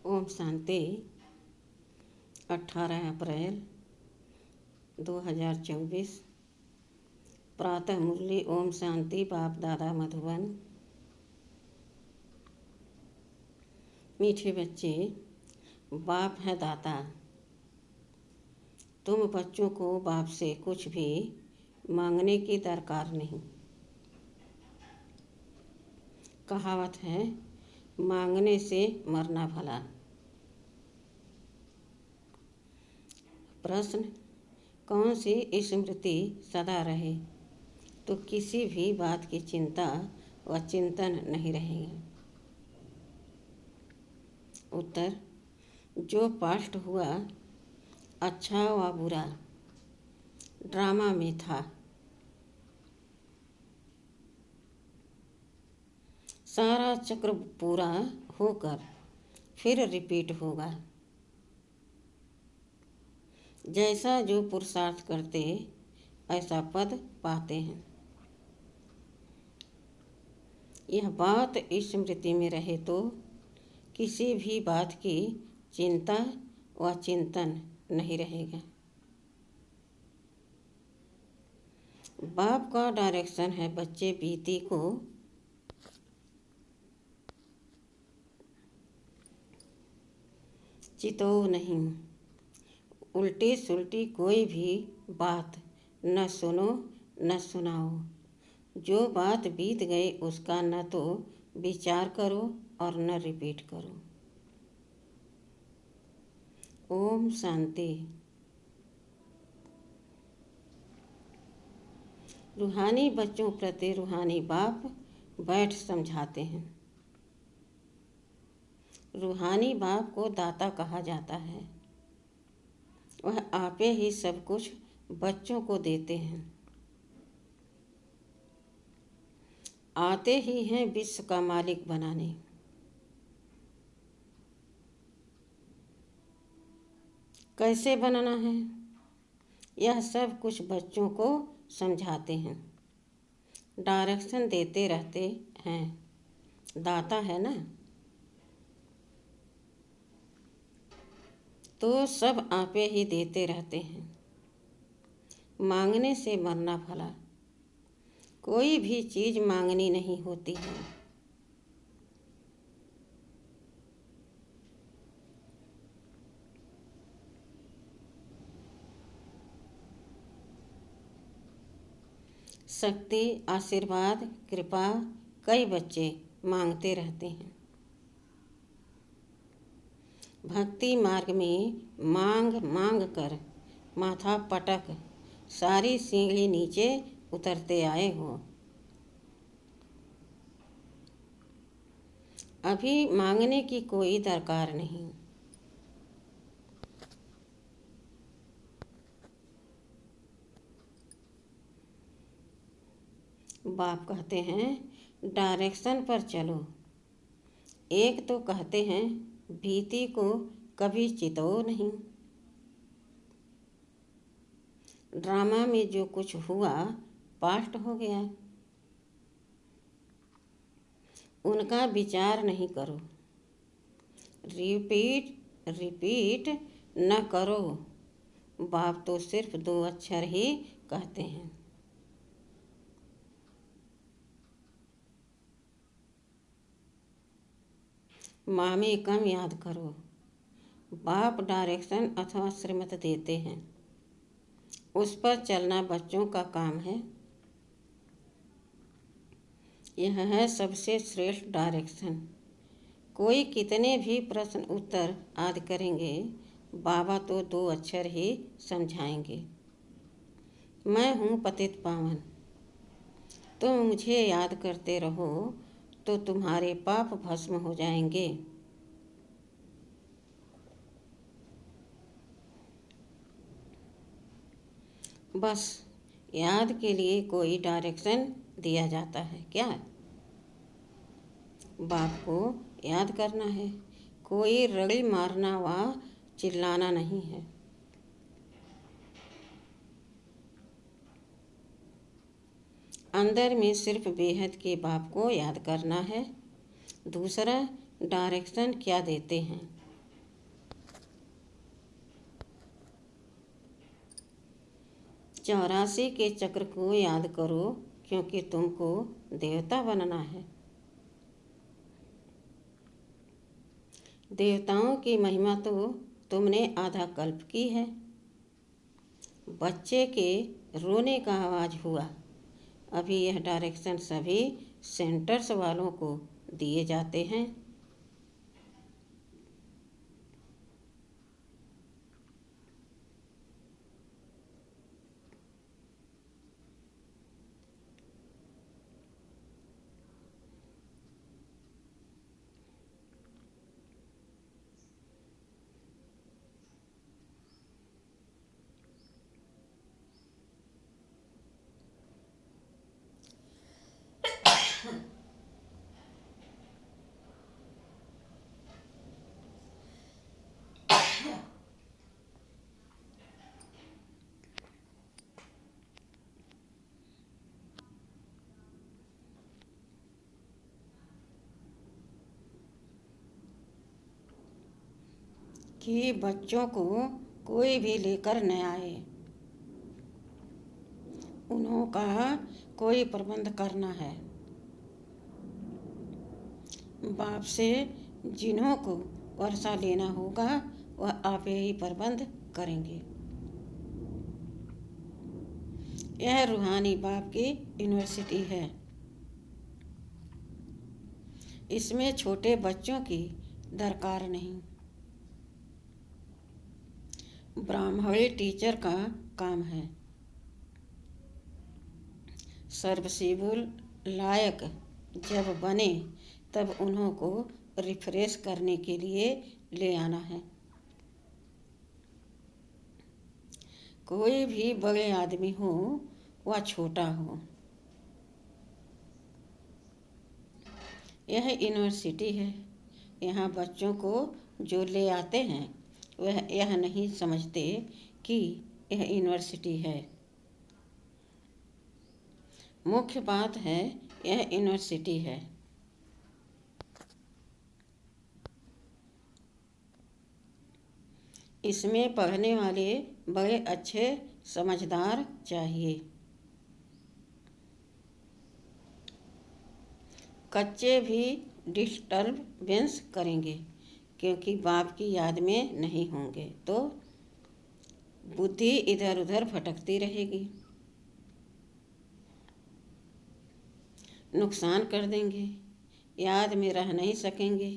ओम शांति। 18 अप्रैल 2024। प्रातः मुरली। ओम शांति। बाप दादा मधुबन। मीठे बच्चे, बाप है दाता। तुम बच्चों को बाप से कुछ भी मांगने की दरकार नहीं। कहावत है, मांगने से मरना भला। प्रश्न, कौन सी स्मृति सदा रहे तो किसी भी बात की चिंता व चिंतन नहीं रहेगा। उत्तर, जो पास्ट हुआ अच्छा व बुरा ड्रामा में था, सारा चक्र पूरा होकर फिर रिपीट होगा। जैसा जो पुरुषार्थ करते ऐसा पद पाते हैं। यह बात स्मृति में रहे तो किसी भी बात की चिंता व चिंतन नहीं रहेगा। बाप का डायरेक्शन है, बच्चे बीती को चितो नहीं। उल्टी सुल्टी कोई भी बात न सुनो न सुनाओ। जो बात बीत गई उसका न तो विचार करो और न रिपीट करो। ओम शांति। रूहानी बच्चों प्रति रूहानी बाप बैठ समझाते हैं। रूहानी बाप को दाता कहा जाता है। वह आपे ही सब कुछ बच्चों को देते हैं। आते ही हैं विश्व का मालिक बनाने। कैसे बनना है, यह सब कुछ बच्चों को समझाते हैं, डायरेक्शन देते रहते हैं। दाता है ना, तो सब आपे ही देते रहते हैं। मांगने से मरना भला। कोई भी चीज़ मांगनी नहीं होती है। शक्ति, आशीर्वाद, कृपा कई बच्चे मांगते रहते हैं। भक्ति मार्ग में मांग मांग कर माथा पटक सारी सीढ़ी नीचे उतरते आए हो। अभी मांगने की कोई दरकार नहीं। बाप कहते हैं डायरेक्शन पर चलो। एक तो कहते हैं भीति को कभी चितो नहीं। ड्रामा में जो कुछ हुआ पास्ट हो गया, उनका विचार नहीं करो। रिपीट न करो। बाप तो सिर्फ 2 अक्षर ही कहते हैं। मामे कम याद करो। बाप डायरेक्शन अथवा श्रीमत देते हैं, उस पर चलना बच्चों का काम है। यह है सबसे श्रेष्ठ डायरेक्शन। कोई कितने भी प्रश्न उत्तर आदि करेंगे, बाबा तो 2 अक्षर ही समझाएंगे। मैं हूँ पतित पावन। तुम मुझे याद करते रहो तो तुम्हारे पाप भस्म हो जाएंगे। बस याद के लिए कोई डायरेक्शन दिया जाता है क्या? बाप को याद करना है। कोई रड़ी मारना व चिल्लाना नहीं है। अंदर में सिर्फ बेहद के बाप को याद करना है। दूसरा, डायरेक्शन क्या देते हैं चौरासी के चक्र को याद करो, क्योंकि तुमको देवता बनना है। देवताओं की महिमा तो तुमने आधा कल्प की है। बच्चे के रोने का आवाज़ हुआ। अभी यह डायरेक्शन सभी सेंटर्स वालों को दिए जाते हैं। कि बच्चों को कोई भी लेकर न आए। उन्हों का कोई प्रबंध करना है। बाप से जिन्हों को वर्षा लेना होगा वह आप ही प्रबंध करेंगे। यह रूहानी बाप की यूनिवर्सिटी है। इसमें छोटे बच्चों की दरकार नहीं। ब्राह्मणी टीचर का काम है। सर्वसिबुल लायक जब बने तब उन्हों को रिफ्रेश करने के लिए ले आना है। कोई भी बड़े आदमी हो व छोटा हो, यह यूनिवर्सिटी है। यहाँ बच्चों को जो ले आते हैं वह यह नहीं समझते कि यह यूनिवर्सिटी है। मुख्य बात है यह यूनिवर्सिटी है। इसमें पढ़ने वाले बड़े अच्छे समझदार चाहिए। कच्चे भी डिस्टर्बेंस करेंगे, क्योंकि बाप की याद में नहीं होंगे तो बुद्धि इधर उधर भटकती रहेगी, नुकसान कर देंगे, याद में रह नहीं सकेंगे।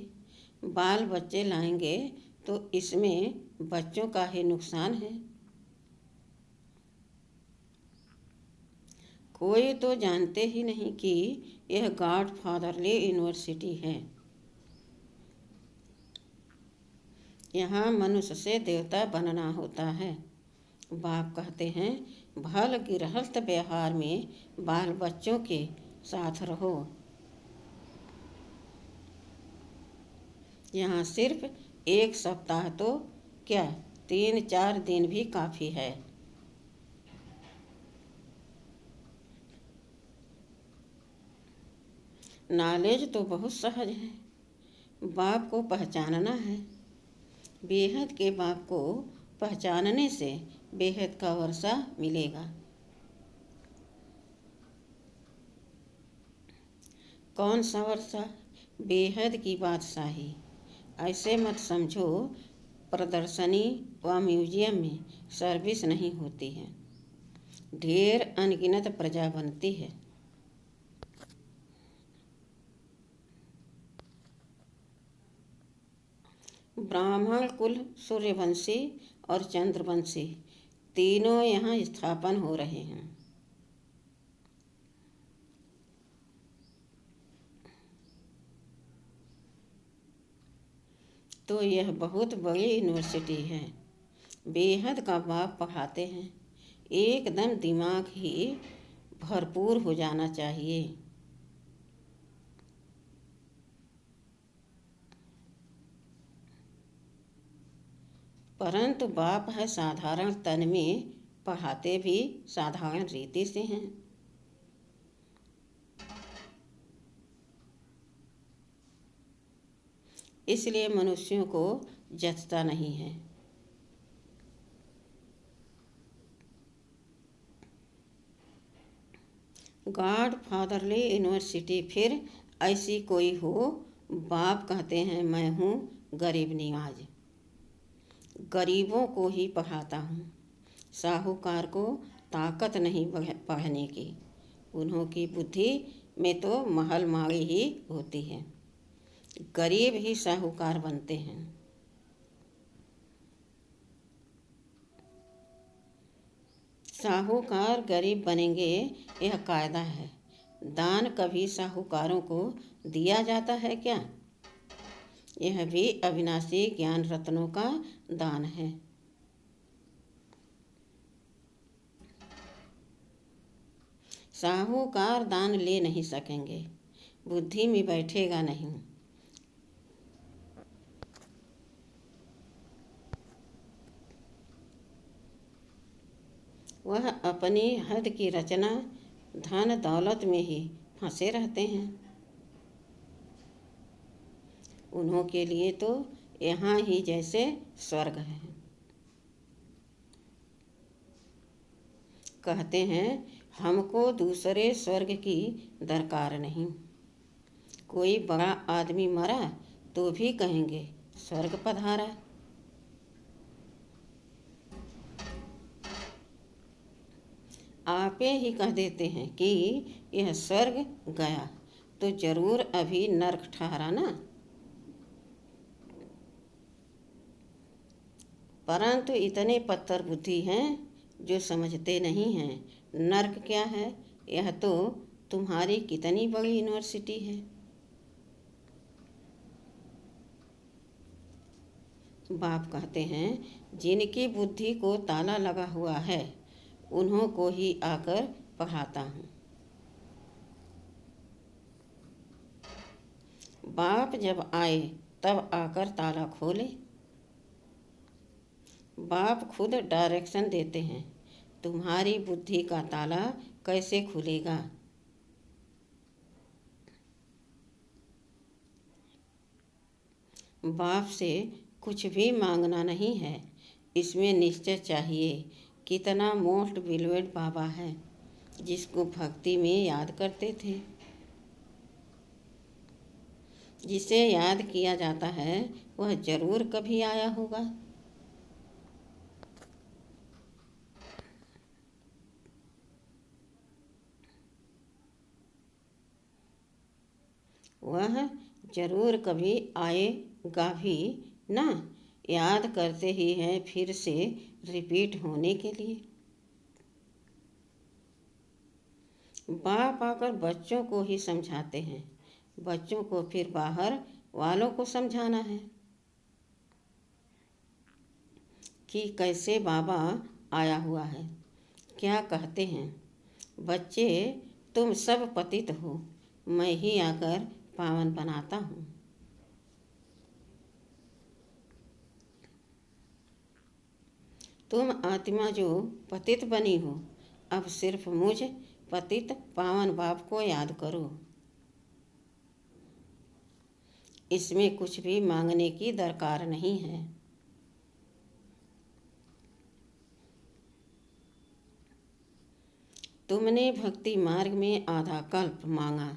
बाल बच्चे लाएंगे तो इसमें बच्चों का ही नुकसान है। कोई तो जानते ही नहीं कि यह गॉड फादरली यूनिवर्सिटी है। यहाँ मनुष्य से देवता बनना होता है। बाप कहते हैं भल गिरहस्थ व्यवहार में बाल बच्चों के साथ रहो। यहाँ सिर्फ एक सप्ताह तो क्या 3-4 दिन भी काफ़ी है। नॉलेज तो बहुत सहज है। बाप को पहचानना है। बेहद के बाप को पहचानने से बेहद का वर्षा मिलेगा। कौन सा वर्षा? बेहद की बादशाही। ऐसे मत समझो प्रदर्शनी व म्यूजियम में सर्विस नहीं होती है। ढेर अनगिनत प्रजा बनती है। ब्राह्मण कुल सूर्यवंशी और चंद्रवंशी तीनों यहाँ स्थापन हो रहे हैं। तो यह बहुत बड़ी यूनिवर्सिटी है। बेहद का बाप पढ़ाते हैं। एकदम दिमाग ही भरपूर हो जाना चाहिए। परंतु बाप है साधारण तन में, पढ़ाते भी साधारण रीति से हैं। इसलिए मनुष्यों को जचता नहीं है। गॉड फादरली यूनिवर्सिटी फिर ऐसी कोई हो। बाप कहते हैं मैं हूँ गरीब निवाज, गरीबों को ही पढ़ाता हूँ। साहूकार को ताकत नहीं पढ़ने की, उन्हों की बुद्धि में तो महल माड़ी ही होती है। गरीब ही साहूकार बनते हैं। साहूकार गरीब बनेंगे यह कायदा है। दान कभी साहूकारों को दिया जाता है क्या? यह भी अविनाशी ज्ञान रत्नों का दान है। साहूकार दान ले नहीं सकेंगे, बुद्धि में बैठेगा नहीं। वह अपनी हद की रचना धन दौलत में ही फंसे रहते हैं। उन्हों के लिए तो यहाँ ही जैसे स्वर्ग है। कहते हैं हमको दूसरे स्वर्ग की दरकार नहीं। कोई बड़ा आदमी मरा तो भी कहेंगे स्वर्ग पधारा। आपे ही कह देते हैं कि यह स्वर्ग गया तो जरूर अभी नरक ठहरा ना। परंतु इतने पत्थर बुद्धि हैं जो समझते नहीं हैं नरक क्या है। यह तो तुम्हारी कितनी बड़ी यूनिवर्सिटी है। बाप कहते हैं जिनकी बुद्धि को ताला लगा हुआ है उन्हों को ही आकर पढ़ाता हूँ। बाप जब आए तब आकर ताला खोले। बाप खुद डायरेक्शन देते हैं, तुम्हारी बुद्धि का ताला कैसे खुलेगा। बाप से कुछ भी मांगना नहीं है, इसमें निश्चय चाहिए। कितना मोस्ट बिलवेड बाबा है जिसको भक्ति में याद करते थे। जिसे याद किया जाता है वह जरूर कभी आया होगा। वह जरूर कभी आएगा भी ना। याद करते ही हैं फिर से रिपीट होने के लिए। बाप आकर बच्चों को ही समझाते हैं, बच्चों को फिर बाहर वालों को समझाना है कि कैसे बाबा आया हुआ है। क्या कहते हैं बच्चे तुम सब पतित हो, मैं ही आकर पावन बनाता हूँ। तुम आत्मा जो पतित बनी हो, अब सिर्फ मुझ पतित पावन बाप को याद करो। इसमें कुछ भी मांगने की दरकार नहीं है। तुमने भक्ति मार्ग में आधा कल्प मांगा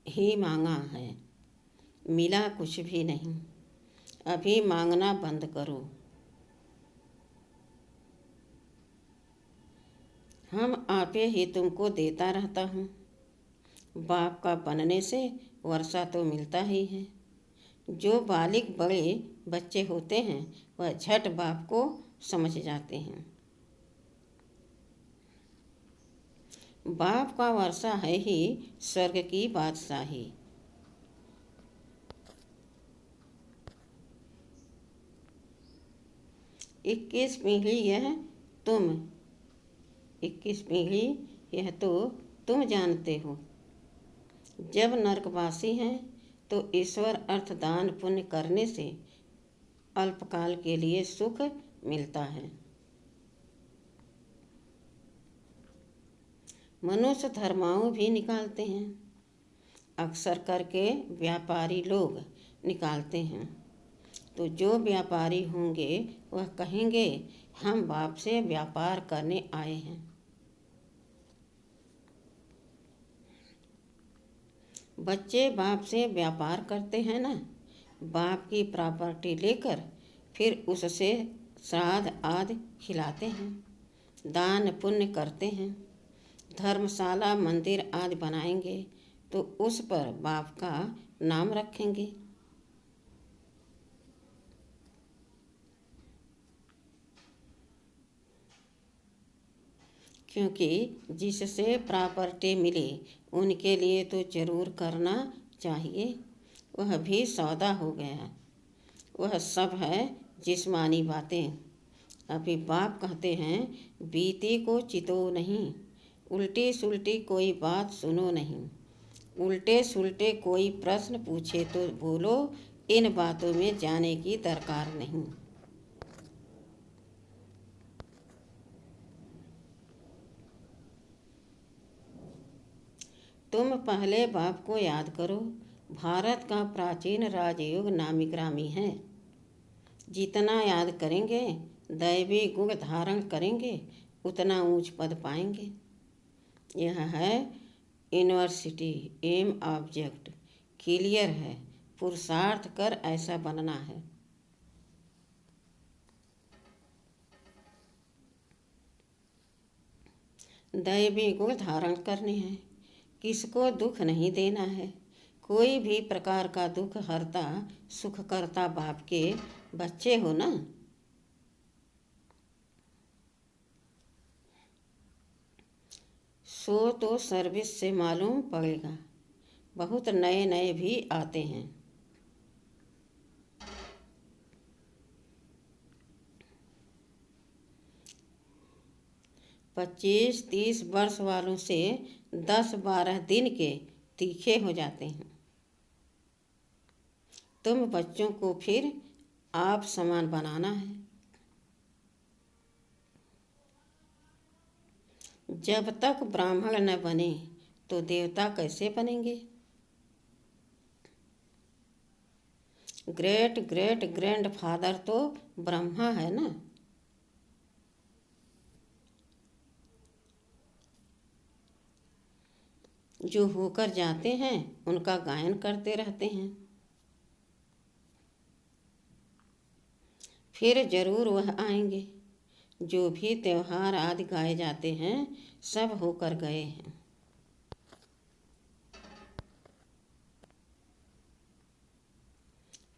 ही मांगा है, मिला कुछ भी नहीं। अभी मांगना बंद करो। हम आपे ही तुमको देता रहता हूँ। बाप का बनने से वर्षा तो मिलता ही है। जो बालिग बड़े बच्चे होते हैं वह झट बाप को समझ जाते हैं। बाप का वर्षा है ही स्वर्ग की बादशाही। इक्कीस पीढ़ी यह तो तुम जानते हो। जब नरकवासी हैं तो ईश्वर अर्थदान पुण्य करने से अल्पकाल के लिए सुख मिलता है। मनुष्य धर्माओं भी निकालते हैं, अक्सर करके व्यापारी लोग निकालते हैं। तो जो व्यापारी होंगे वह कहेंगे हम बाप से व्यापार करने आए हैं। बच्चे बाप से व्यापार करते हैं ना, बाप की प्रॉपर्टी लेकर फिर उससे श्राद्ध आदि खिलाते हैं, दान पुण्य करते हैं, धर्मशाला मंदिर आदि बनाएंगे तो उस पर बाप का नाम रखेंगे। क्योंकि जिससे प्रॉपर्टी मिली उनके लिए तो जरूर करना चाहिए, वह भी सौदा हो गया। वह सब है जिस्मानी बातें। अभी बाप कहते हैं बीती को चितो नहीं, उल्टी सुलटी कोई बात सुनो नहीं, उल्टे सुलटे कोई प्रश्न पूछे तो बोलो इन बातों में जाने की दरकार नहीं। तुम पहले बाप को याद करो। भारत का प्राचीन राजयोग नामी ग्रामी है। जितना याद करेंगे, दैवी गुण धारण करेंगे, उतना ऊंच पद पाएंगे। यह है यूनिवर्सिटी, एम ऑब्जेक्ट क्लियर है। पुरुषार्थ कर ऐसा बनना है। दैवी गुण धारण करने हैं। किसको दुख नहीं देना है। कोई भी प्रकार का दुख हरता सुख करता बाप के बच्चे हो ना। सो तो सर्विस से मालूम पड़ेगा। बहुत नए नए भी आते हैं। पच्चीस 30 वर्ष वालों से 10-12 दिन के तीखे हो जाते हैं। तुम बच्चों को फिर आप समान बनाना है। जब तक ब्राह्मण न बने तो देवता कैसे बनेंगे। ग्रेट ग्रेट ग्रैंडफादर तो ब्रह्मा है ना। जो होकर जाते हैं उनका गायन करते रहते हैं। फिर जरूर वह आएंगे। जो भी त्योहार आदि गाए जाते हैं सब होकर गए हैं।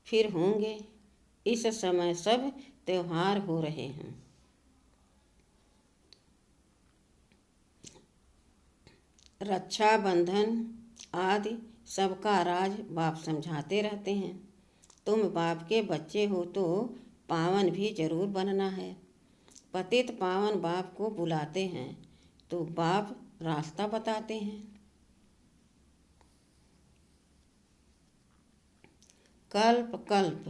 फिर होंगे। इस समय सब त्योहार हो रहे हैं। रक्षाबंधन आदि सबका राज बाप समझाते रहते हैं। तुम बाप के बच्चे हो तो पावन भी जरूर बनना है। पतित पावन बाप को बुलाते हैं तो बाप रास्ता बताते हैं। कल्प कल्प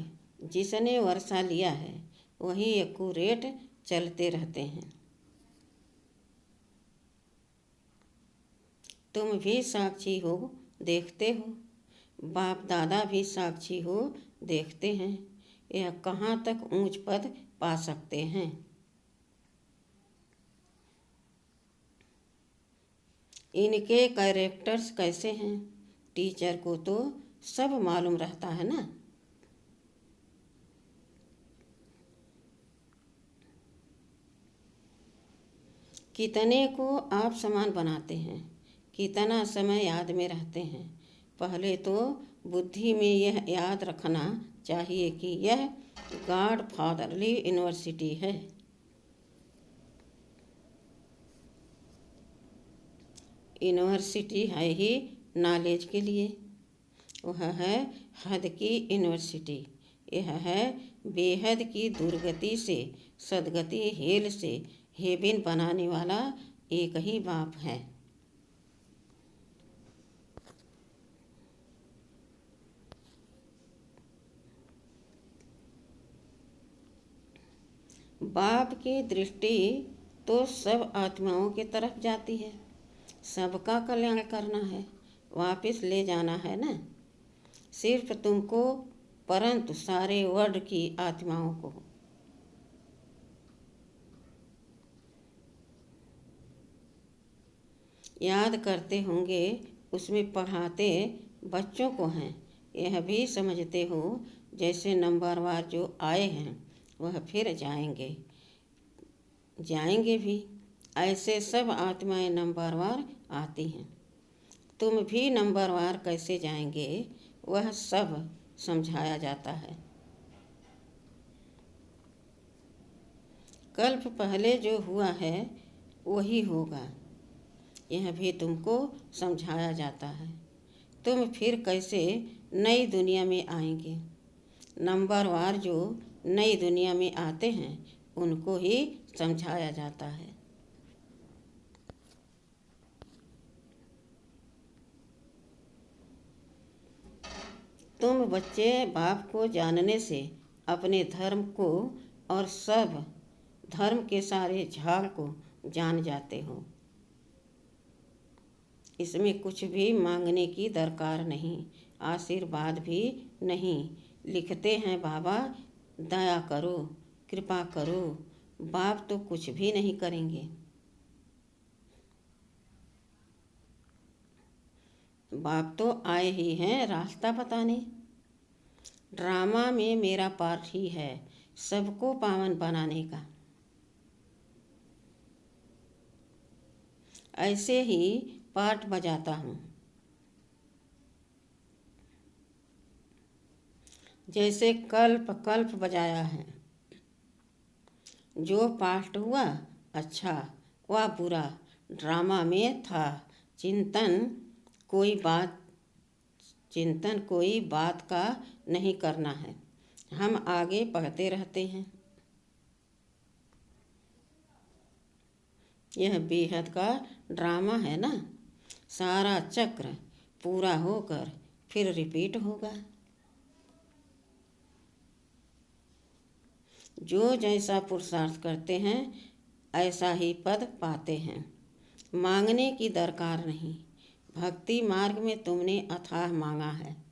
जिसने वर्षा लिया है वही एक्यूरेट चलते रहते हैं। तुम भी साक्षी हो, देखते हो। बाप दादा भी साक्षी हो, देखते हैं। यह कहाँ तक ऊंच पद पा सकते हैं। इनके कैरेक्टर्स कैसे हैं टीचर को तो सब मालूम रहता है ना। कितने को आप समान बनाते हैं, कितना समय याद में रहते हैं। पहले तो बुद्धि में यह याद रखना चाहिए कि यह गॉड फादरली यूनिवर्सिटी है। यूनिवर्सिटी है ही नॉलेज के लिए। वह है हद की यूनिवर्सिटी। यह है बेहद की दुर्गति से सदगति हेल से हेबिन बनाने वाला एक ही बाप है। बाप की दृष्टि तो सब आत्माओं की तरफ जाती है। सबका कल्याण करना है, वापस ले जाना है ना। सिर्फ तुमको परंतु सारे वर्ल्ड की आत्माओं को। याद करते होंगे उसमें पढ़ाते बच्चों को हैं, यह भी समझते हो जैसे नंबरवार जो आए हैं वह फिर जाएंगे भी। ऐसे सब आत्माएं नंबरवार आती हैं। तुम भी नंबरवार कैसे जाएंगे वह सब समझाया जाता है। कल्प पहले जो हुआ है वही होगा, यह भी तुमको समझाया जाता है। तुम फिर कैसे नई दुनिया में आएंगे। नंबरवार जो नई दुनिया में आते हैं उनको ही समझाया जाता है। तुम बच्चे बाप को जानने से अपने धर्म को और सब धर्म के सारे झाड़ को जान जाते हो। इसमें कुछ भी मांगने की दरकार नहीं, आशीर्वाद भी नहीं। लिखते हैं बाबा दया करो, कृपा करो। बाप तो कुछ भी नहीं करेंगे। बाप तो आए ही हैं रास्ता बताने। ड्रामा में मेरा पार्ट ही है सबको पावन बनाने का। ऐसे ही पार्ट बजाता हूँ। जैसे कल्प कल्प बजाया है। जो पास्ट हुआ अच्छा व बुरा ड्रामा में था। चिंतन कोई बात का नहीं करना है। हम आगे पढ़ते रहते हैं। यह बेहद का ड्रामा है ना। सारा चक्र पूरा होकर फिर रिपीट होगा। जो जैसा पुरुषार्थ करते हैं ऐसा ही पद पाते हैं। मांगने की दरकार नहीं। भक्ति मार्ग में तुमने अथाह मांगा है।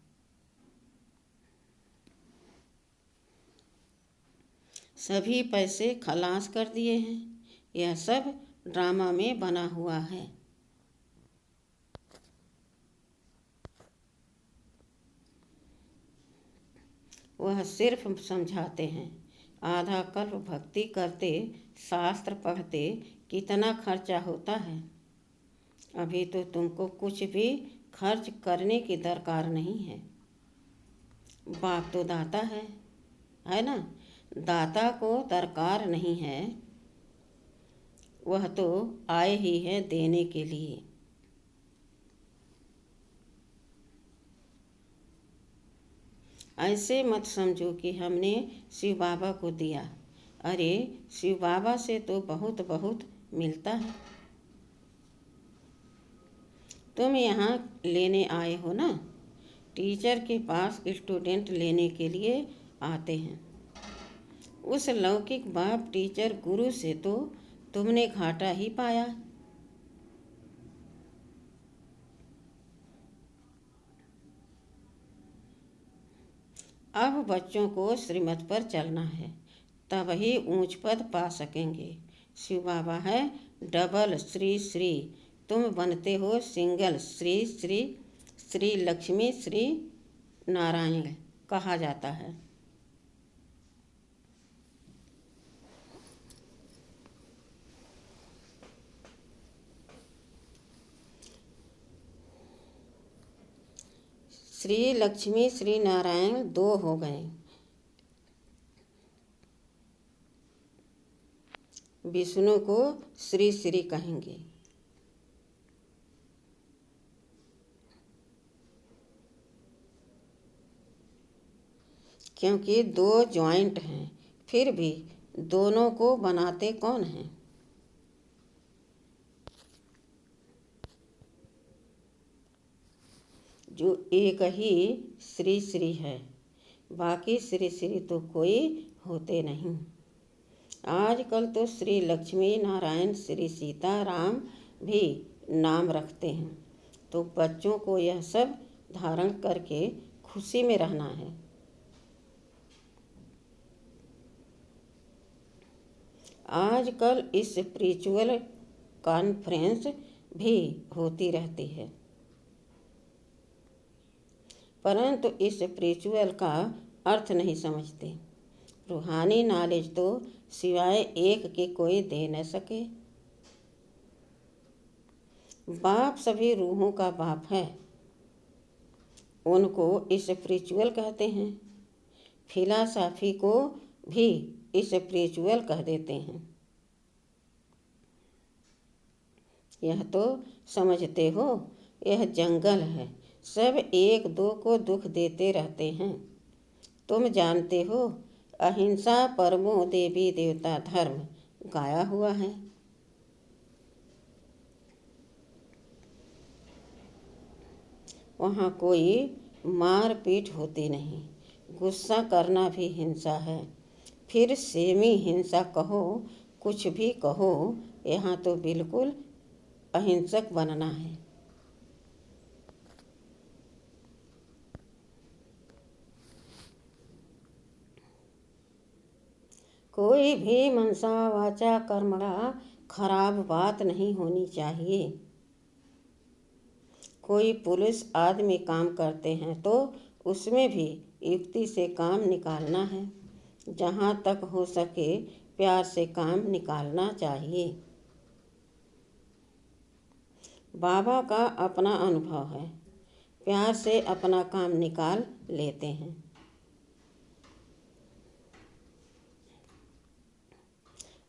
सभी पैसे खलास कर दिए हैं। यह सब ड्रामा में बना हुआ है। वह सिर्फ समझाते हैं। आधा कल्प भक्ति करते शास्त्र पढ़ते कितना खर्चा होता है। अभी तो तुमको कुछ भी खर्च करने की दरकार नहीं है। बाप तो दाता है ना। दाता को दरकार नहीं है। वह तो आए ही है देने के लिए। ऐसे मत समझो कि हमने शिव बाबा को दिया। अरे शिव बाबा से तो बहुत बहुत मिलता है। तुम यहाँ लेने आए हो ना। टीचर के पास स्टूडेंट लेने के लिए आते हैं। उस लौकिक बाप टीचर गुरु से तो तुमने घाटा ही पाया। अब बच्चों को श्रीमत पर चलना है, तब ही ऊंच पद पा सकेंगे। शिव बाबा है डबल श्री श्री, तुम बनते हो सिंगल श्री श्री। श्री लक्ष्मी श्री नारायण कहा जाता है। श्री लक्ष्मी श्री नारायण दो हो गए। विष्णु को श्री श्री कहेंगे। क्योंकि दो जॉइंट हैं, फिर भी दोनों को बनाते कौन हैं। जो एक ही श्री श्री है, बाकी श्री श्री तो कोई होते नहीं। आजकल तो श्री लक्ष्मी नारायण श्री सीताराम भी नाम रखते हैं। तो बच्चों को यह सब धारण करके खुशी में रहना है। आजकल स्पिरिचुअल कॉन्फ्रेंस भी होती रहती है। परंतु इस स्पिरिचुअल का अर्थ नहीं समझते। रूहानी नॉलेज तो सिवाय एक के कोई दे न सके। बाप सभी रूहों का बाप है, उनको स्पिरिचुअल कहते हैं। फिलॉसफी को भी स्पिरिचुअल कह देते हैं। यह तो समझते हो, यह जंगल है, सब एक दो को दुख देते रहते हैं। तुम जानते हो, अहिंसा परमो देवी देवता धर्म गाया हुआ है। वहाँ कोई मार पीट होती नहीं। गुस्सा करना भी हिंसा है। फिर सेमी हिंसा कहो, कुछ भी कहो, यहाँ तो बिल्कुल अहिंसक बनना है। कोई भी मनसा वाचा कर्मणा खराब बात नहीं होनी चाहिए। कोई पुलिस आदमी काम करते हैं तो उसमें भी युक्ति से काम निकालना है। जहाँ तक हो सके प्यार से काम निकालना चाहिए। बाबा का अपना अनुभव है, प्यार से अपना काम निकाल लेते हैं।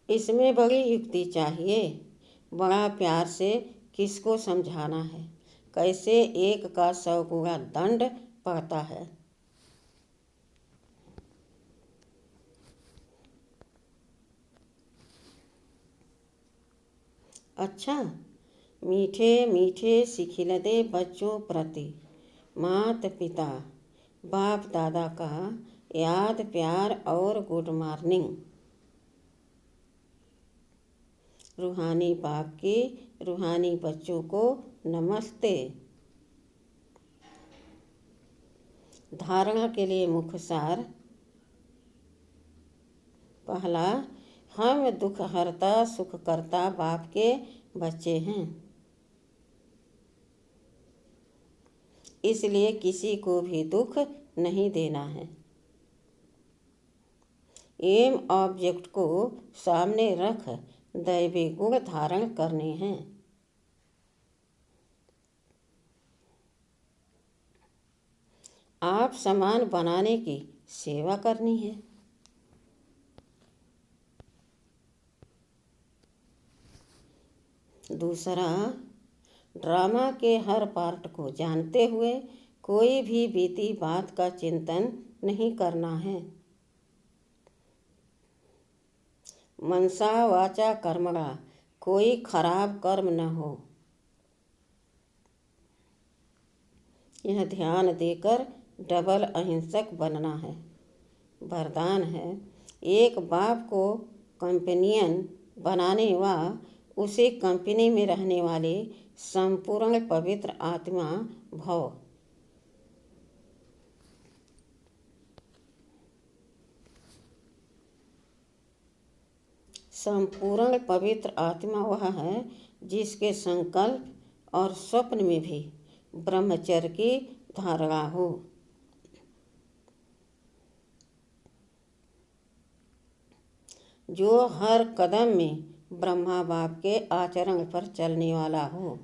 इसमें बड़ी युक्ति चाहिए। बड़ा प्यार से किसको समझाना है, कैसे एक का 100 गुना दंड पड़ता है। अच्छा, मीठे मीठे सिखिलदे बच्चों प्रति माता पिता बाप दादा का याद प्यार और गुड मॉर्निंग। रूहानी बाप की रूहानी बच्चों को नमस्ते। धारणा के लिए मुख्य सार। पहला, हम दुख हरता सुख करता बाप के बच्चे हैं, इसलिए किसी को भी दुख नहीं देना है। एम ऑब्जेक्ट को सामने रख दैवी गुण धारण करने हैं। आप समान बनाने की सेवा करनी है। दूसरा, ड्रामा के हर पार्ट को जानते हुए कोई भी बीती बात का चिंतन नहीं करना है। मनसा वाचा कर्मणा कोई खराब कर्म न हो, यह ध्यान देकर डबल अहिंसक बनना है। वरदान है, एक बाप को कंपेनियन बनाने व उसी कंपनी में रहने वाले संपूर्ण पवित्र आत्मा भव। संपूर्ण पवित्र आत्मा वह है जिसके संकल्प और स्वप्न में भी ब्रह्मचर्य की धारणा हो। जो हर कदम में ब्रह्मा बाप के आचरण पर चलने वाला हो।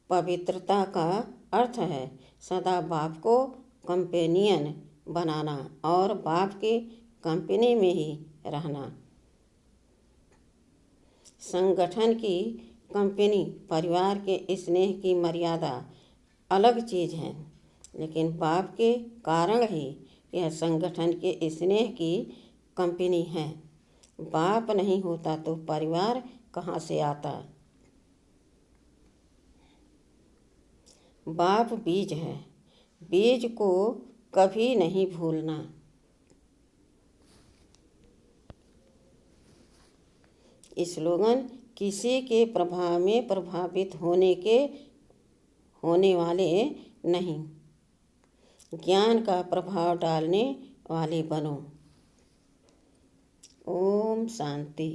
पवित्रता का अर्थ है सदा बाप को कंपेनियन बनाना और बाप के कंपनी में ही रहना। संगठन की कंपनी परिवार के स्नेह की मर्यादा अलग चीज़ है, लेकिन बाप के कारण ही यह संगठन के स्नेह की कंपनी है। बाप नहीं होता तो परिवार कहाँ से आता। बाप बीज है, बीज को कभी नहीं भूलना। स्लोगन, किसी के प्रभाव में प्रभावित होने वाले नहीं, ज्ञान का प्रभाव डालने वाले बनो। ओम शांति।